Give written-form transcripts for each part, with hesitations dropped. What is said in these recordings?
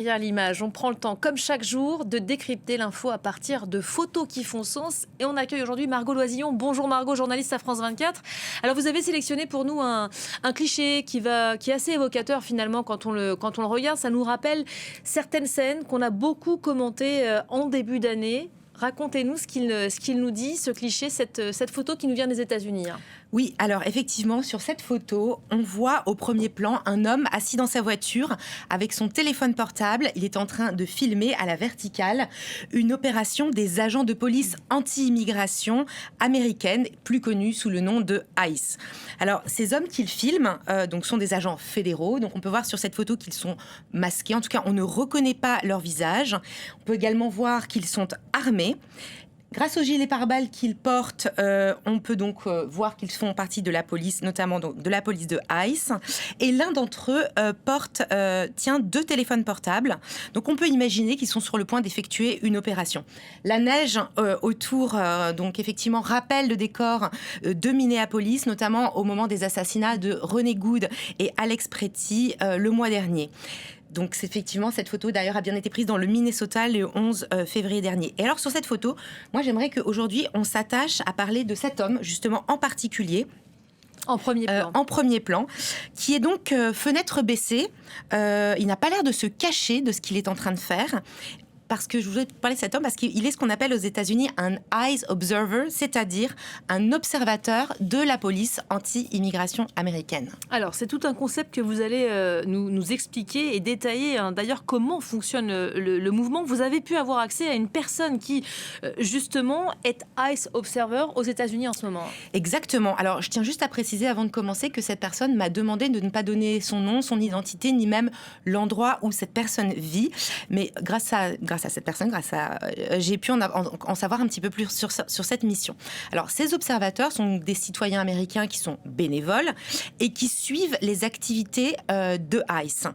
Derrière l'image, on prend le temps, comme chaque jour, de décrypter l'info à partir de photos qui font sens. Et on accueille aujourd'hui Margot Loisillon. Bonjour Margot, journaliste à France 24. Alors vous avez sélectionné pour nous un cliché qui est assez évocateur finalement quand on le regarde. Ça nous rappelle certaines scènes qu'on a beaucoup commentées en début d'année. Racontez-nous ce qu'il nous dit, ce cliché, cette photo qui nous vient des États-Unis. Oui, alors effectivement, sur cette photo, on voit au premier plan un homme assis dans sa voiture avec son téléphone portable. Il est en train de filmer à la verticale une opération des agents de police anti-immigration américaine, plus connue sous le nom de ICE. Alors, ces hommes qu'il filme donc sont des agents fédéraux. Donc, on peut voir sur cette photo qu'ils sont masqués. En tout cas, on ne reconnaît pas leur visage. On peut également voir qu'ils sont armés. Grâce au gilet pare-balles qu'ils portent, on peut donc voir qu'ils font partie de la police, notamment donc, de la police de ICE. Et l'un d'entre eux tient 2 téléphones portables. Donc on peut imaginer qu'ils sont sur le point d'effectuer une opération. La neige autour, donc effectivement, rappelle le décor de Minneapolis, notamment au moment des assassinats de René Good et Alex Pretty le mois dernier. Donc, effectivement, cette photo, d'ailleurs, a bien été prise dans le Minnesota le 11 février dernier. Et alors, sur cette photo, moi, j'aimerais qu'aujourd'hui, on s'attache à parler de cet homme, justement, en particulier. En premier plan, qui est donc fenêtre baissée. Il n'a pas l'air de se cacher de ce qu'il est en train de faire. Parce que je voulais parler de cet homme, parce qu'il est ce qu'on appelle aux États-Unis un eyes observer, c'est-à-dire un observateur de la police anti-immigration américaine. Alors, c'est tout un concept que vous allez nous expliquer et détailler. D'ailleurs, comment fonctionne le mouvement. Vous avez pu avoir accès à une personne qui, justement, est ICE observer aux États-Unis en ce moment. Exactement. Alors, je tiens juste à préciser avant de commencer que cette personne m'a demandé de ne pas donner son nom, son identité, ni même l'endroit où cette personne vit. Mais grâce à cette personne, j'ai pu en savoir un petit peu plus sur cette mission. Alors, ces observateurs sont des citoyens américains qui sont bénévoles et qui suivent les activités de ICE.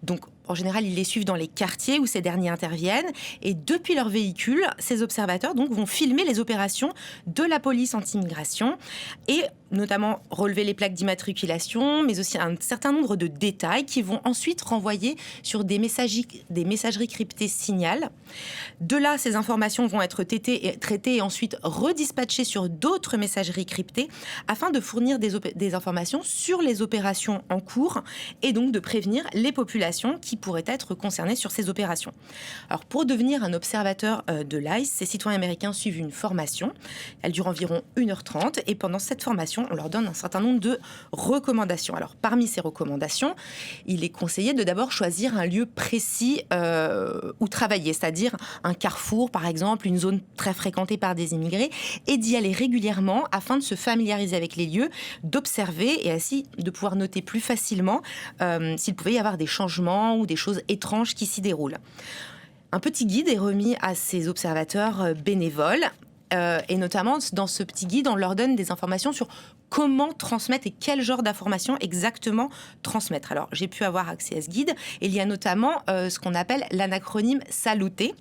Donc, en général, ils les suivent dans les quartiers où ces derniers interviennent. Et depuis leur véhicule, ces observateurs donc, vont filmer les opérations de la police anti-immigration et notamment relever les plaques d'immatriculation, mais aussi un certain nombre de détails qui vont ensuite renvoyer sur des messageries cryptées Signal. De là, ces informations vont être traitées et ensuite redispatchées sur d'autres messageries cryptées afin de fournir des informations sur les opérations en cours et donc de prévenir les populations qui pourraient être concernées sur ces opérations. Alors, pour devenir un observateur de l'ICE, ces citoyens américains suivent une formation. Elle dure environ 1h30 et pendant cette formation, on leur donne un certain nombre de recommandations. Alors, parmi ces recommandations, il est conseillé de d'abord choisir un lieu précis où travailler, c'est-à-dire un carrefour, par exemple, une zone très fréquentée par des immigrés, et d'y aller régulièrement afin de se familiariser avec les lieux, d'observer et ainsi de pouvoir noter plus facilement s'il pouvait y avoir des changements ou des choses étranges qui s'y déroulent. Un petit guide est remis à ces observateurs bénévoles. Et notamment, dans ce petit guide, on leur donne des informations sur comment transmettre et quel genre d'informations exactement transmettre. Alors, j'ai pu avoir accès à ce guide. Et il y a notamment ce qu'on appelle l'acronyme SALUTE,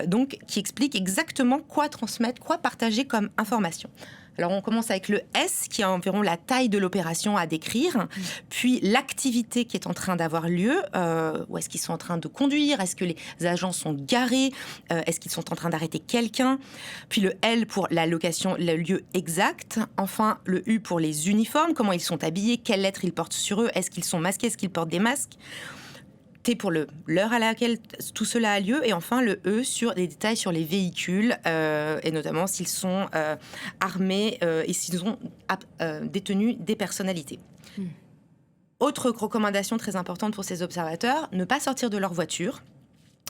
donc qui explique exactement quoi transmettre, quoi partager comme information. Alors, on commence avec le S, qui est environ la taille de l'opération à décrire, puis l'activité qui est en train d'avoir lieu, où est-ce qu'ils sont en train de conduire, est-ce que les agents sont garés, est-ce qu'ils sont en train d'arrêter quelqu'un, puis le L pour la location, le lieu exact, enfin le U pour les uniformes, comment ils sont habillés, quelles lettres ils portent sur eux, est-ce qu'ils sont masqués, est-ce qu'ils portent des masques, T pour l'heure à laquelle tout cela a lieu, et enfin le E sur des détails sur les véhicules, et notamment s'ils sont armés et s'ils ont détenu des personnalités. Autre recommandation très importante pour ces observateurs, ne pas sortir de leur voiture.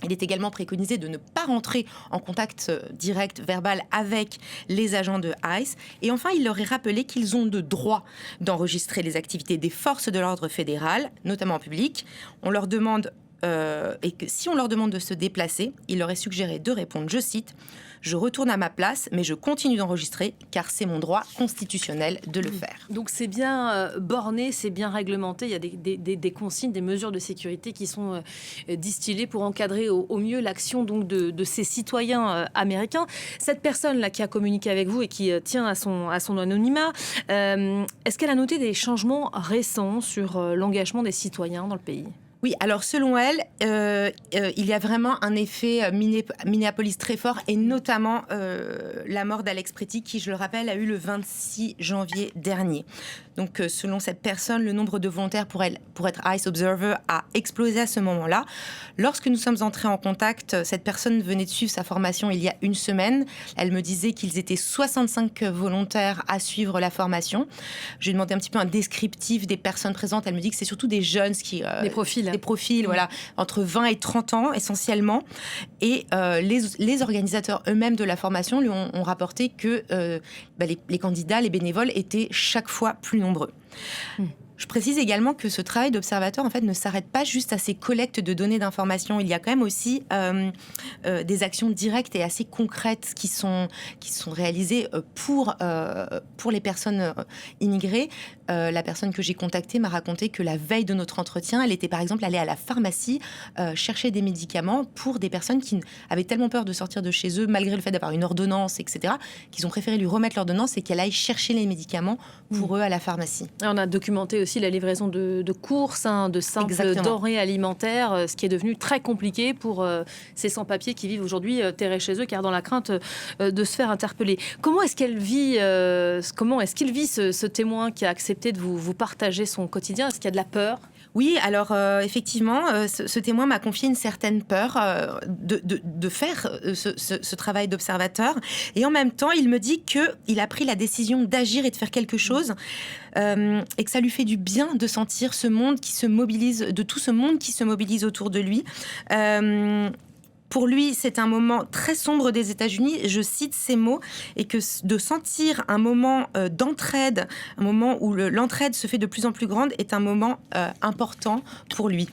Il est également préconisé de ne pas rentrer en contact direct, verbal, avec les agents de ICE. Et enfin, il leur est rappelé qu'ils ont le droit d'enregistrer les activités des forces de l'ordre fédéral, notamment en public. On leur demande, et que si on leur demande de se déplacer, il leur est suggéré de répondre, je cite, « Je retourne à ma place, mais je continue d'enregistrer, car c'est mon droit constitutionnel de le faire. » Donc c'est bien borné, c'est bien réglementé. Il y a des consignes, des mesures de sécurité qui sont distillées pour encadrer au mieux l'action donc de ces citoyens américains. Cette personne-là qui a communiqué avec vous et qui tient à son anonymat, est-ce qu'elle a noté des changements récents sur l'engagement des citoyens dans le pays ? Oui, alors selon elle, il y a vraiment un effet Minneapolis très fort, et notamment la mort d'Alex Pretty, qui, je le rappelle, a eu le 26 janvier dernier. Donc selon cette personne, le nombre de volontaires pour être ICE Observer a explosé à ce moment-là. Lorsque nous sommes entrés en contact, cette personne venait de suivre sa formation il y a une semaine. Elle me disait qu'ils étaient 65 volontaires à suivre la formation. Je lui ai demandé un petit peu un descriptif des personnes présentes. Elle me dit que c'est surtout des jeunes qui... Des profils, voilà, entre 20 et 30 ans essentiellement. Et les organisateurs eux-mêmes de la formation lui ont rapporté que les candidats, les bénévoles étaient chaque fois plus nombreux. Je précise également que ce travail d'observateur, en fait, ne s'arrête pas juste à ces collectes de données d'information. Il y a quand même aussi des actions directes et assez concrètes qui sont réalisées pour les personnes immigrées. La personne que j'ai contactée m'a raconté que la veille de notre entretien, elle était par exemple allée à la pharmacie chercher des médicaments pour des personnes qui avaient tellement peur de sortir de chez eux, malgré le fait d'avoir une ordonnance, etc., qu'ils ont préféré lui remettre l'ordonnance et qu'elle aille chercher les médicaments pour eux à la pharmacie. Et on a documenté aussi la livraison de courses, de simples denrées alimentaires, ce qui est devenu très compliqué pour ces sans-papiers qui vivent aujourd'hui terrés chez eux, car dans la crainte de se faire interpeller. Comment est-ce qu'il vit ce témoin qui a accepté de vous partager son quotidien? Est-ce qu'il y a de la peur? Oui, alors effectivement, ce témoin m'a confié une certaine peur de faire ce travail d'observateur. Et en même temps, il me dit qu'il a pris la décision d'agir et de faire quelque chose, et que ça lui fait du bien de sentir ce monde qui se mobilise, de tout ce monde qui se mobilise autour de lui. Pour lui, c'est un moment très sombre des États-Unis, je cite ces mots, et que de sentir un moment d'entraide, un moment où l'entraide se fait de plus en plus grande, est un moment important pour lui.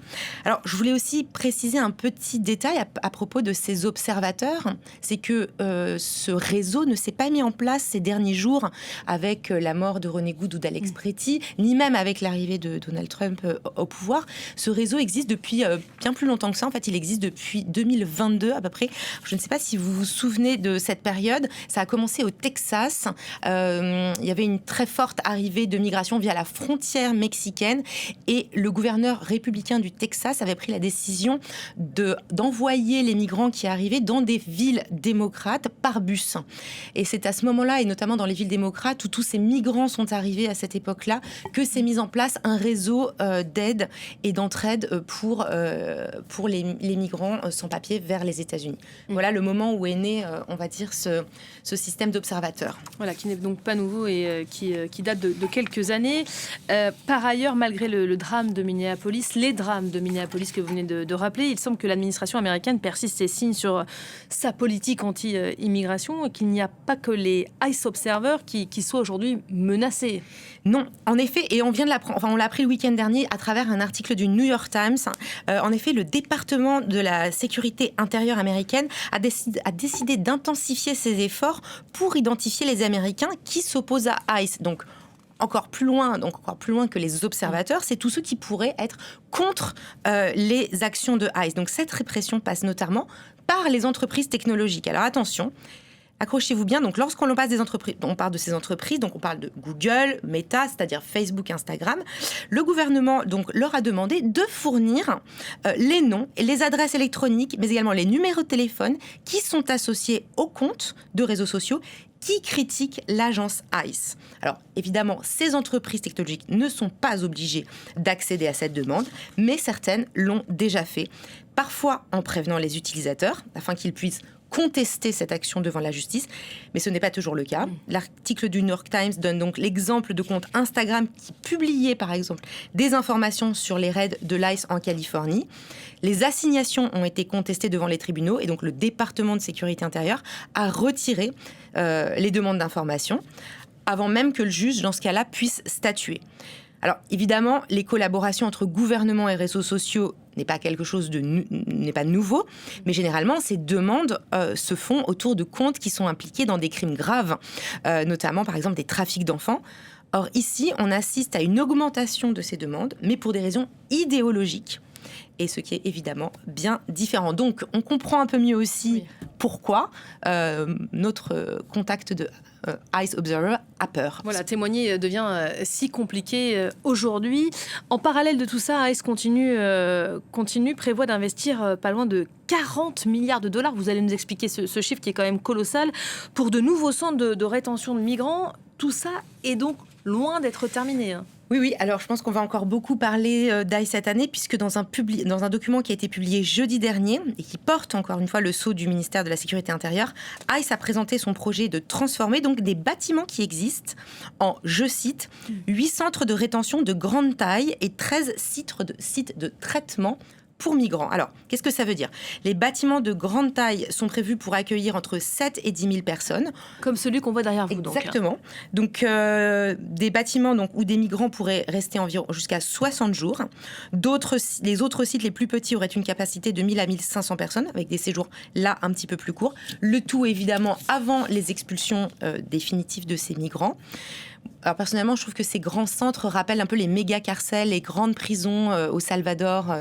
Alors, je voulais aussi préciser un petit détail à propos de ces observateurs, c'est que ce réseau ne s'est pas mis en place ces derniers jours avec la mort de René Good ou d'Alex Pretty, ni même avec l'arrivée de Donald Trump au pouvoir. Ce réseau existe depuis bien plus longtemps que ça. En fait, il existe depuis 2022 à peu près. Je ne sais pas si vous vous souvenez de cette période. Ça a commencé au Texas. Il y avait une très forte arrivée de migration via la frontière mexicaine, et le gouverneur républicain du Texas avait pris la décision d'envoyer les migrants qui arrivaient dans des villes démocrates par bus. Et c'est à ce moment-là, et notamment dans les villes démocrates où tous ces migrants sont arrivés à cette époque-là, que s'est mis en place un réseau d'aide et d'entraide pour les migrants sans papier vers les États-Unis. Voilà le moment où est né, on va dire, ce système d'observateurs. Voilà, qui n'est donc pas nouveau et qui date de quelques années. Par ailleurs, malgré le drame de Minneapolis, les drames de Minneapolis que vous venez de rappeler, il semble que l'administration américaine persiste et signe sur sa politique anti-immigration et qu'il n'y a pas que les ICE Observers qui soient aujourd'hui menacés. Non, en effet, et on vient de l'apprendre, on l'a appris le week-end dernier à travers un article du New York Times. En effet, le département de la sécurité intérieure américaine a décidé d'intensifier ses efforts pour identifier les Américains qui s'opposent à ICE. Donc encore plus loin que les observateurs, c'est tous ceux qui pourraient être contre les actions de ICE. Donc cette répression passe notamment par les entreprises technologiques. Alors attention, accrochez-vous bien. Donc, lorsqu'on parle des entreprises, on parle de ces entreprises, donc on parle de Google, Meta, c'est-à-dire Facebook, Instagram. Le gouvernement donc leur a demandé de fournir les noms et les adresses électroniques, mais également les numéros de téléphone qui sont associés aux comptes de réseaux sociaux qui critiquent l'agence ICE. Alors, évidemment, ces entreprises technologiques ne sont pas obligées d'accéder à cette demande, mais certaines l'ont déjà fait, parfois en prévenant les utilisateurs, afin qu'ils puissent contester cette action devant la justice, mais ce n'est pas toujours le cas. L'article du New York Times donne donc l'exemple de comptes Instagram qui publiaient par exemple des informations sur les raids de l'ICE en Californie. Les assignations ont été contestées devant les tribunaux et donc le département de sécurité intérieure a retiré les demandes d'informations avant même que le juge, dans ce cas-là, puisse statuer. Alors, évidemment, les collaborations entre gouvernement et réseaux sociaux n'est pas quelque chose n'est pas nouveau, mais généralement, ces demandes se font autour de comptes qui sont impliqués dans des crimes graves, notamment, par exemple, des trafics d'enfants. Or, ici, on assiste à une augmentation de ces demandes, mais pour des raisons idéologiques, et ce qui est évidemment bien différent. Donc, on comprend un peu mieux aussi pourquoi notre contact de ICE Observer a peur. Voilà, témoigner devient si compliqué aujourd'hui. En parallèle de tout ça, ICE continue, prévoit d'investir pas loin de 40 milliards de dollars. Vous allez nous expliquer ce chiffre qui est quand même colossal pour de nouveaux centres de rétention de migrants. Tout ça est donc loin d'être terminé. Oui, alors je pense qu'on va encore beaucoup parler d'ICE cette année, puisque dans un document qui a été publié jeudi dernier, et qui porte encore une fois le sceau du ministère de la Sécurité intérieure, ICE a présenté son projet de transformer donc des bâtiments qui existent en, je cite, 8 centres de rétention de grande taille et 13 sites de traitement pour migrants. Alors, qu'est-ce que ça veut dire ? Les bâtiments de grande taille sont prévus pour accueillir entre 7 et 10 000 personnes. Comme celui qu'on voit derrière vous. Exactement. Donc, des bâtiments où des migrants pourraient rester environ jusqu'à 60 jours. Les autres sites les plus petits auraient une capacité de 1 000 à 1 500 personnes, avec des séjours là un petit peu plus courts. Le tout, évidemment, avant les expulsions définitives de ces migrants. Alors personnellement, je trouve que ces grands centres rappellent un peu les méga carcels, les grandes prisons au Salvador,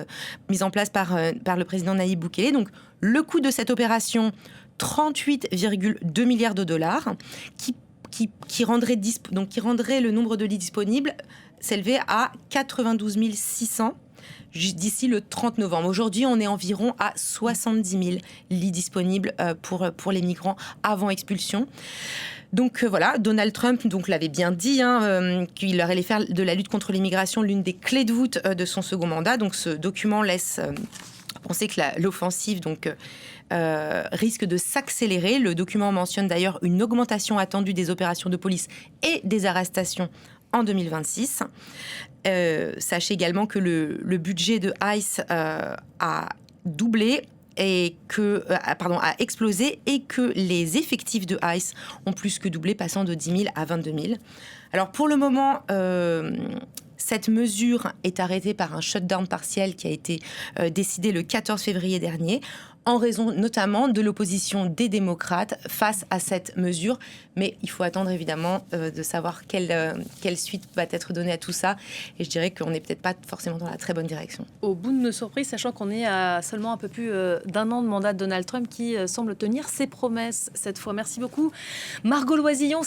mises en place par le président Nayib Bukele. Donc le coût de cette opération, 38,2 milliards de dollars, qui rendrait le nombre de lits disponibles s'élever à 92 600 d'ici le 30 novembre. Aujourd'hui, on est environ à 70 000 lits disponibles pour les migrants avant expulsion. Donc voilà, Donald Trump l'avait bien dit, qu'il allait faire de la lutte contre l'immigration l'une des clés de voûte de son second mandat. Donc ce document laisse penser que l'offensive risque de s'accélérer. Le document mentionne d'ailleurs une augmentation attendue des opérations de police et des arrestations en 2026. Sachez également que le budget de ICE a doublé a explosé et que les effectifs de ICE ont plus que doublé, passant de 10 000 à 22 000. Alors pour le moment, cette mesure est arrêtée par un shutdown partiel qui a été décidé le 14 février dernier, en raison notamment de l'opposition des démocrates face à cette mesure. Mais il faut attendre évidemment de savoir quelle suite va être donnée à tout ça. Et je dirais qu'on n'est peut-être pas forcément dans la très bonne direction. Au bout de nos surprises, sachant qu'on est à seulement un peu plus d'un an de mandat de Donald Trump qui semble tenir ses promesses cette fois. Merci beaucoup Margot Loisillon.